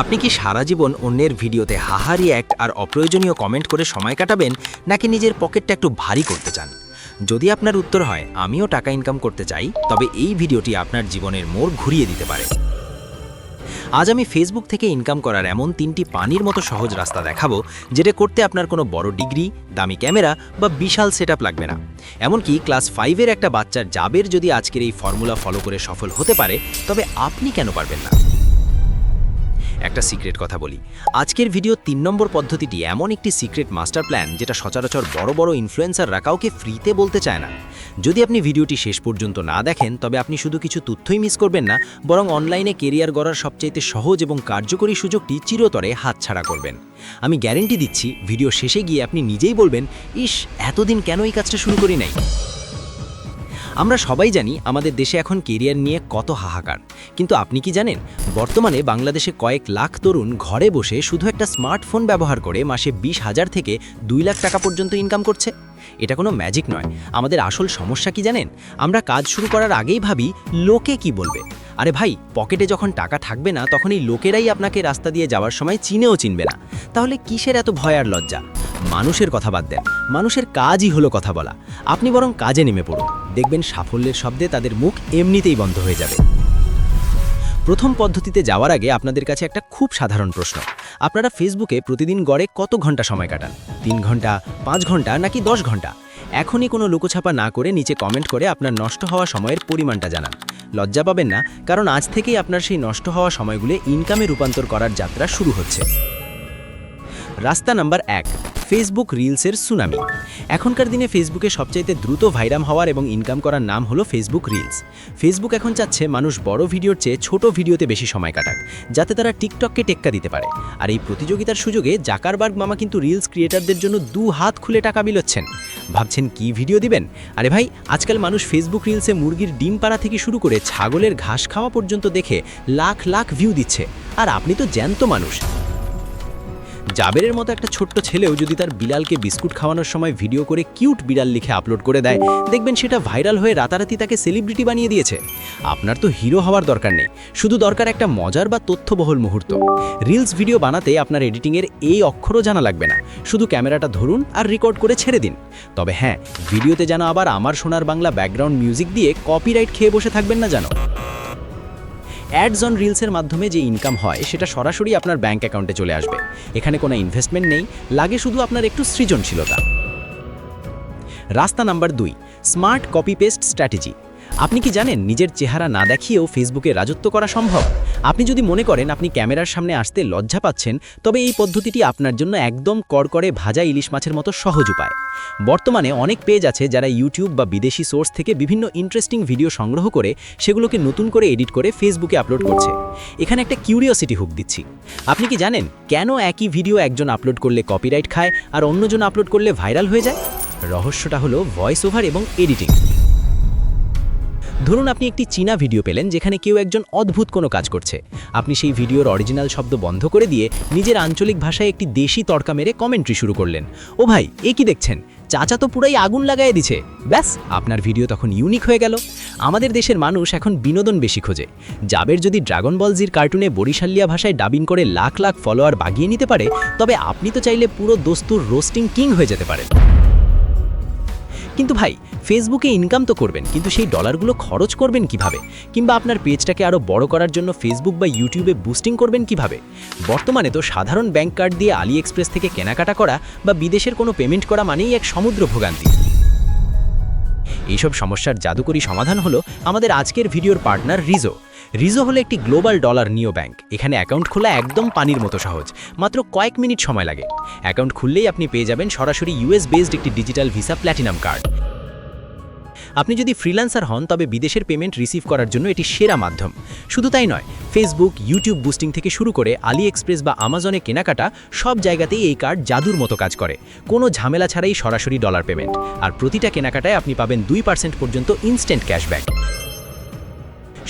আপনি কি সারা জীবন অন্যের ভিডিওতে হাহা রিঅ্যাক্ট আর অপ্রয়োজনীয় কমেন্ট করে সময় কাটাবেন, নাকি নিজের পকেটটা একটু ভারী করতে চান? যদি আপনার উত্তর হয় আমিও টাকা ইনকাম করতে চাই, তবে এই ভিডিওটি আপনার জীবনের মোড় ঘুরিয়ে দিতে পারে। আজ আমি ফেসবুক থেকে ইনকাম করার এমন 3টি পানির মতো সহজ রাস্তা দেখাবো, যেটা করতে আপনার কোনো বড় ডিগ্রি, দামি ক্যামেরা বা বিশাল সেটআপ লাগবে না। এমনকি ক্লাস 5-এর একটা বাচ্চার জাবের যদি আজকের এই ফর্মুলা ফলো করে সফল হতে পারে, তবে আপনি কেন পারবেন না? একটা সিক্রেট কথা বলি, আজকের ভিডিও 3 নম্বর পদ্ধতিটি এমন একটি সিক্রেট মাস্টার প্ল্যান যেটা সচরাচর বড় বড় ইনফ্লুয়েন্সাররা কাউকে ফ্রিতে বলতে চায় না। যদি আপনি ভিডিওটি শেষ পর্যন্ত না দেখেন, তবে আপনি শুধু কিছু তথ্যই মিস করবেন না, বরং অনলাইনে কেরিয়ার গড়ার সবচাইতে সহজ এবং কার্যকরী সুযোগটি চিরতরে হাতছাড়া করবেন। আমি গ্যারেন্টি দিচ্ছি, ভিডিও শেষে গিয়ে আপনি নিজেই বলবেন, ইস, এতদিন কেন এই কাজটা শুরু করি নাই। আমরা সবাই জানি আমাদের দেশে এখন কেরিয়ার নিয়ে কত হাহাকার, কিন্তু আপনি কি জানেন বর্তমানে বাংলাদেশে কয়েক লাখ তরুণ ঘরে বসে শুধু একটা স্মার্টফোন ব্যবহার করে মাসে 20,000 থেকে 2 লাখ টাকা পর্যন্ত ইনকাম করছে? এটা কোনো ম্যাজিক নয়। আমাদের আসল সমস্যা কি জানেন? আমরা কাজ শুরু করার আগেই ভাবি লোকে কি বলবে। আরে ভাই, পকেটে যখন টাকা থাকবে না, তখন এই লোকেরাই আপনাকে রাস্তা দিয়ে যাওয়ার সময় চিনেও চিনবে না। তাহলে কিসের এত ভয় আর লজ্জা? মানুষের কথা বাদ দেন, মানুষের কাজই হলো কথা বলা। আপনি বরং কাজে নেমে পড়ুন, দেখবেন সাফল্যের শব্দে তাদের মুখ এমনিতেই বন্ধ হয়ে যাবে। প্রথম পদ্ধতিতে যাওয়ার আগে আপনাদের কাছে একটা খুব সাধারণ প্রশ্ন। আপনারা ফেসবুকে প্রতিদিন গড়ে কত ঘন্টা সময় কাটান? 3 ঘন্টা, 5 ঘন্টা নাকি 10 ঘন্টা? এখনই কোনো লুকোছাপা না করে নিচে কমেন্ট করে আপনার নষ্ট হওয়া সময়ের পরিমাণটা জানান। লজ্জা পাবেন না, কারণ আজ থেকেই আপনার সেই নষ্ট হওয়া সময়গুলো ইনকামে রূপান্তর করার যাত্রা শুরু হচ্ছে। রাস্তা নাম্বার 1, ফেসবুক রিলসের সুনামি। এখনকার দিনে ফেসবুকে সবচাইতে দ্রুত ভাইরাল হওয়ার এবং ইনকাম করার নাম হলো ফেসবুক রিলস। ফেসবুক এখন চাচ্ছে মানুষ বড় ভিডিওর চেয়ে ছোট ভিডিওতে বেশি সময় কাটাক, যাতে তারা টিকটককে টেক্কা দিতে পারে। আর এই প্রতিযোগিতার সুযোগে জাকারবার্গ মামা কিন্তু রিলস ক্রিয়েটারদের জন্য 2 হাত খুলে টাকা বিলোচ্ছেন। ভাবছেন কি ভিডিও দিবেন? আরে ভাই, আজকাল মানুষ ফেসবুক রিলসে মুরগির ডিম পাড়া থেকে শুরু করে ছাগলের ঘাস খাওয়া পর্যন্ত দেখে লাখ লাখ ভিউ দিচ্ছে, আর আপনি তো জ্যান্ত মানুষ। জাবেরের মতো একটা ছোট্ট ছেলেও যদি তার বিড়ালকে বিস্কুট খাওয়ানোর সময় ভিডিও করে কিউট বিড়াল লিখে আপলোড করে দেয়, দেখবেন সেটা ভাইরাল হয়ে রাতারাতি তাকে সেলিব্রিটি বানিয়ে দিয়েছে। আপনার তো হিরো হওয়ার দরকার নেই, শুধু দরকার একটা মজার বা তথ্যবহুল মুহূর্ত। রিলস ভিডিও বানাতে আপনার এডিটিংয়ের এই অক্ষরও জানা লাগবে না, শুধু ক্যামেরাটা ধরুন আর রেকর্ড করে ছেড়ে দিন। তবে হ্যাঁ, ভিডিওতে যেন আবার আমার সোনার বাংলা ব্যাকগ্রাউন্ড মিউজিক দিয়ে কপিরাইট খেয়ে বসে থাকবেন না যেন। অ্যাডস অন রিলসের মাধ্যমে যে ইনকাম হয়, সেটা সরাসরি আপনার ব্যাংক অ্যাকাউন্টে চলে আসবে। এখানে কোনো ইনভেস্টমেন্ট নেই, লাগে শুধু আপনার একটু সৃজনশীলতা। রাস্তা number 2, smart copy paste strategy. আপনি কি জানেন নিজের চেহারা না দেখিয়েও ফেসবুকে রাজত্ব করা সম্ভব? আপনি যদি মনে করেন আপনি ক্যামেরার সামনে আসতে লজ্জা পাচ্ছেন, তবে এই পদ্ধতিটি আপনার জন্য একদম কড়কড়ে ভাজা ইলিশ মাছের মতো সহজ উপায়। বর্তমানে অনেক পেজ আছে যারা ইউটিউব বা বিদেশি সোর্স থেকে বিভিন্ন ইন্টারেস্টিং ভিডিও সংগ্রহ করে সেগুলোকে নতুন করে এডিট করে ফেসবুকে আপলোড করছে। এখানে একটা কিউরিওসিটি হুক দিচ্ছি। আপনি কি জানেন কেন একই ভিডিও একজন আপলোড করলে কপিরাইট খায় আর অন্যজন আপলোড করলে ভাইরাল হয়ে যায়? রহস্যটা হলো ভয়েস ওভার এবং এডিটিং। ধরুন আপনি একটি চীনা ভিডিও পেলেন যেখানে কেউ একজন অদ্ভুত কোনো কাজ করছে। আপনি সেই ভিডিওর অরিজিনাল শব্দ বন্ধ করে দিয়ে নিজের আঞ্চলিক ভাষায় একটি দেশি তড়কা মেরে কমেন্ট্রি শুরু করলেন। ও ভাই, এ কি দেখছেন? চাচা তো পুরাই আগুন লাগায় দিছে। ব্যাস, আপনার ভিডিও তখন ইউনিক হয়ে গেল। আমাদের দেশের মানুষ এখন বিনোদন বেশি খোঁজে। জাবের যদি ড্রাগন বল জির কার্টুনে বরিশালিয়া ভাষায় ডাবিং করে লাখ লাখ ফলোয়ার বাগিয়ে নিতে পারে, তবে আপনি তো চাইলে পুরো দস্তুর রোস্টিং কিং হয়ে যেতে পারেন। কিন্তু ভাই, ফেসবুকে ইনকাম তো করবেন, কিন্তু সেই ডলারগুলো খরচ করবেন কিভাবে? কিংবা আপনার পেজটাকে আরও বড় করার জন্য ফেসবুক বা ইউটিউবে বুস্টিং করবেন কিভাবে? বর্তমানে তো সাধারণ ব্যাংক কার্ড দিয়ে আলি এক্সপ্রেস থেকে কেনাকাটা করা বা বিদেশের কোনো পেমেন্ট করা মানেই এক সমুদ্র ভোগান্তি। এইসব সমস্যার জাদুকরী সমাধান হলো আমাদের আজকের ভিডিওর পার্টনার রিজো। রিজো হলো একটি গ্লোবাল ডলার নিও ব্যাংক। এখানে অ্যাকাউন্ট খোলা একদম পানির মতো সহজ, মাত্র কয়েক মিনিট সময় লাগে। অ্যাকাউন্ট খুললেই আপনি পেয়ে যাবেন সরাসরি ইউএস বেসড একটি ডিজিটাল ভিসা প্ল্যাটিনাম কার্ড। আপনি যদি ফ্রিল্যান্সার হন, তবে বিদেশের পেমেন্ট রিসিভ করার জন্য এটি সেরা মাধ্যম। শুধু তাই নয়, ফেসবুক, ইউটিউব বুস্টিং থেকে শুরু করে আলি এক্সপ্রেস বা আমাজনে কেনাকাটা সব জায়গাতেই এই কার্ড জাদুর মতো কাজ করে। কোনো ঝামেলা ছাড়াই সরাসরি ডলার পেমেন্ট, আর প্রতিটা কেনাকাটায় আপনি পাবেন 2% পর্যন্ত ইনস্ট্যান্ট ক্যাশব্যাক।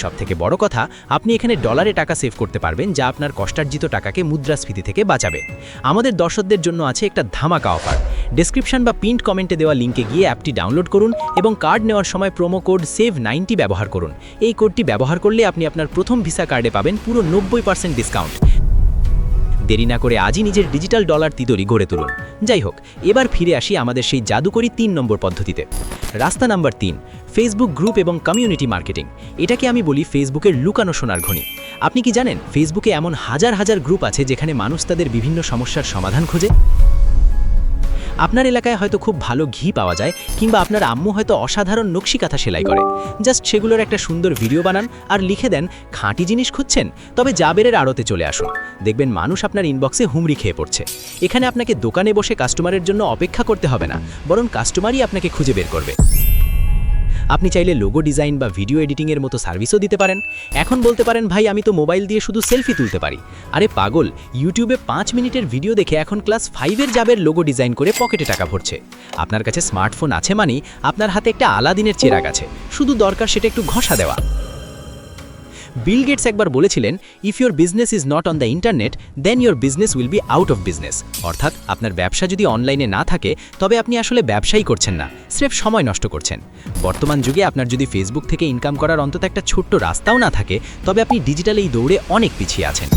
সবথেকে বড় কথা, আপনি এখানে ডলারে টাকা সেভ করতে পারবেন, যা আপনার কষ্টার্জিত টাকাকে মুদ্রাস্ফীতি থেকে বাঁচাবে। আমাদের দর্শকদের জন্য আছে একটা ধামাকা অফার। ডেসক্রিপশন বা পিন্ড কমেন্টে দেওয়া লিঙ্কে গিয়ে অ্যাপটি ডাউনলোড করুন এবং কার্ড নেওয়ার সময় প্রোমো কোড SAVE90 ব্যবহার করুন। এই কোডটি ব্যবহার করলে আপনি আপনার প্রথম ভিসা কার্ডে পাবেন পুরো 90% ডিসকাউন্ট। দেরি না করে আজই নিজের ডিজিটাল ডলার তিজোরি গড়ে তুলুন। যাই হোক, এবার ফিরে আসি আমাদের সেই জাদুকরী ৩ নম্বর পদ্ধতিতে। রাস্তা নাম্বার ৩, ফেসবুক গ্রুপ এবং কমিউনিটি মার্কেটিং। এটাকে আমি বলি ফেসবুকের লুকানো সোনার খনি। আপনি কি জানেন ফেসবুকে এমন হাজার হাজার গ্রুপ আছে যেখানে মানুষ তাদের বিভিন্ন সমস্যার সমাধান খোঁজে? আপনার এলাকায় হয়তো খুব ভালো ঘি পাওয়া যায়, কিংবা আপনার আম্মু হয়তো অসাধারণ নকশিকাঁথা সেলাই করে। জাস্ট সেগুলোর একটা সুন্দর ভিডিও বানান আর লিখে দেন, খাঁটি জিনিস খুঁজছেন? তবে জাবেরের আড়তে চলে আসুন। দেখবেন মানুষ আপনার ইনবক্সে হুমড়ি খেয়ে পড়ছে। এখানে আপনাকে দোকানে বসে কাস্টমারের জন্য অপেক্ষা করতে হবে না, বরং কাস্টমারই আপনাকে খুঁজে বের করবে। আপনি চাইলে লোগো ডিজাইন বা ভিডিও এডিটিংয়ের মতো সার্ভিসও দিতে পারেন। এখন বলতে পারেন, ভাই আমি তো মোবাইল দিয়ে শুধু সেলফি তুলতে পারি। আরে পাগল, ইউটিউবে 5 মিনিটের ভিডিও দেখে এখন ক্লাস 5-এর জাবের লোগো ডিজাইন করে পকেটে টাকা ভরছে। আপনার কাছে স্মার্টফোন আছে মানেই আপনার হাতে একটা আলাদিনের চেরাগ আছে, শুধু দরকার সেটা একটু ঘষা দেওয়া। বিল গেটস একবার বলেছিলেন, if your business is not on the internet, then your business will be out of business. অর্থাৎ আপনার ব্যবসা যদি অনলাইনে না থাকে, তবে আপনি আসলে ব্যবসাই করছেন না, স্রেফ সময় নষ্ট করছেন। বর্তমান যুগে আপনার যদি ফেসবুক থেকে ইনকাম করার অন্তত একটা ছোট্ট রাস্তাও না থাকে, তবে আপনি ডিজিটাল এই দৌড়ে অনেক পিছিয়ে আছেন।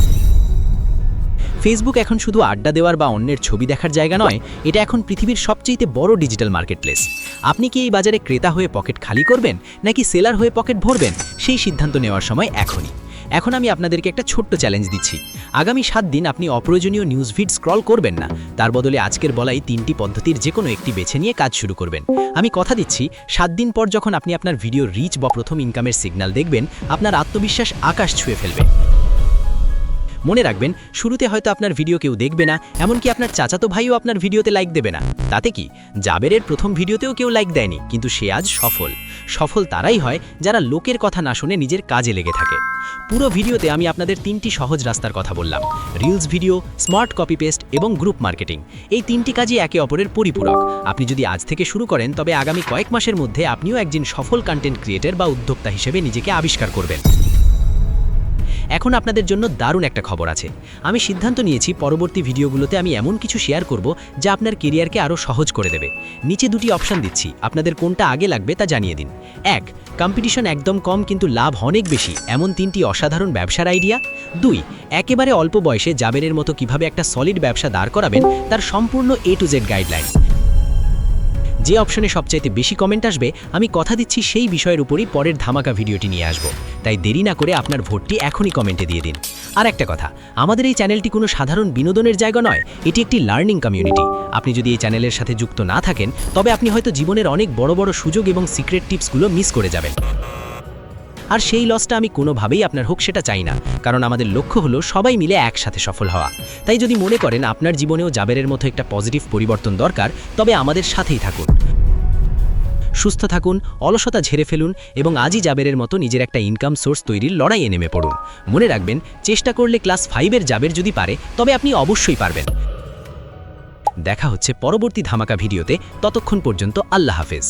ফেসবুক এখন শুধু আড্ডা দেওয়ার বা অন্যের ছবি দেখার জায়গা নয়, এটা এখন পৃথিবীর সবচেয়ে বড় ডিজিটাল মার্কেটপ্লেস। আপনি কি এই বাজারে ক্রেতা হয়ে পকেট খালি করবেন, নাকি সেলার হয়ে পকেট ভরবেন, সেই সিদ্ধান্ত নেওয়ার সময় এখনই। এখন আমি আপনাদেরকে একটা ছোট্ট চ্যালেঞ্জ দিচ্ছি। আগামী 7 দিন আপনি অপ্রয়োজনীয় নিউজ ফিড স্ক্রল করবেন না। তার বদলে আজকের বলাই 3টি পদ্ধতির যে কোনো একটি বেছে নিয়ে কাজ শুরু করবেন। আমি কথা দিচ্ছি, 7 দিন পর যখন আপনি আপনার ভিডিও রিচ বা প্রথম ইনকামের সিগন্যাল দেখবেন, আপনার আত্মবিশ্বাস আকাশ ছুঁয়ে ফেলবে। মনে রাখবেন, শুরুতে হয়তো আপনার ভিডিও কেউ দেখবে না, এমনকি আপনার চাচাতো ভাইও আপনার ভিডিওতে লাইক দেবে না। তাতে কি, জাবেরের প্রথম ভিডিওতেও কেউ লাইক দেয়নি, কিন্তু সে আজ সফল। সফল তারাই হয় যারা লোকের কথা না শুনে নিজের কাজে লেগে থাকে। পুরো ভিডিওতে আমি আপনাদের 3টি সহজ রাস্তার কথা বললাম: reels video, smart copy paste এবং গ্রুপ মার্কেটিং। এই 3টি কাজই একে অপরের পরিপূরক। আপনি যদি আজ থেকে শুরু করেন, তবে আগামী কয়েক মাসের মধ্যে আপনিও একজন সফল কন্টেন্ট ক্রিয়েটর বা উদ্যোক্তা হিসেবে নিজেকে আবিষ্কার করবেন। এখন আপনাদের জন্য দারুণ একটা খবর আছে। আমি সিদ্ধান্ত নিয়েছি, পরবর্তী ভিডিওগুলোতে আমি এমন কিছু শেয়ার করব যা আপনার কেরিয়ারকে আরও সহজ করে দেবে। নিচে 2টি অপশন দিচ্ছি, আপনাদের কোনটা আগে লাগবে তা জানিয়ে দিন। 1, কম্পিটিশন একদম কম কিন্তু লাভ অনেক বেশি, এমন 3টি অসাধারণ ব্যবসার আইডিয়া। 2, একেবারে অল্প বয়সে জাবেরের মতো কিভাবে একটা সলিড ব্যবসা দাঁড় করাবেন তার সম্পূর্ণ A to Z গাইডলাইন। যে অপশনে সবচাইতে বেশি কমেন্ট আসবে, আমি কথা দিচ্ছি সেই বিষয়ের উপরই পরের ধামাকা ভিডিওটি নিয়ে আসব। তাই দেরি না করে আপনার ভোটটি এখনই কমেন্টে দিয়ে দিন। আর একটা কথা, আমাদের এই চ্যানেলটি কোনো সাধারণ বিনোদনের জায়গা নয়, এটি একটি লার্নিং কমিউনিটি। আপনি যদি এই চ্যানেলের সাথে যুক্ত না থাকেন, তবে আপনি হয়তো জীবনের অনেক বড় বড় সুযোগ এবং সিক্রেট টিপসগুলো মিস করে যাবেন। আর সেই লসটা আমি কোনোভাবেই আপনার হোক সেটা চাই না, কারণ আমাদের লক্ষ্য হলো সবাই মিলে একসাথে সফল হওয়া। তাই যদি মনে করেন আপনার জীবনেও জাবেরের মতো একটা পজিটিভ পরিবর্তন দরকার, তবে আমাদের সাথেই থাকুন। সুস্থ থাকুন, অলসতা ঝেড়ে ফেলুন এবং আজই জাবেরের মতো নিজের একটা ইনকাম সোর্স তৈরির লড়াইয়ে নেমে পড়ুন। মনে রাখবেন, চেষ্টা করলে ক্লাস 5-এর জাবের যদি পারে, তবে আপনি অবশ্যই পারবেন। দেখা হচ্ছে পরবর্তী ধামাকা ভিডিওতে। ততক্ষণ পর্যন্ত আল্লাহ হাফেজ।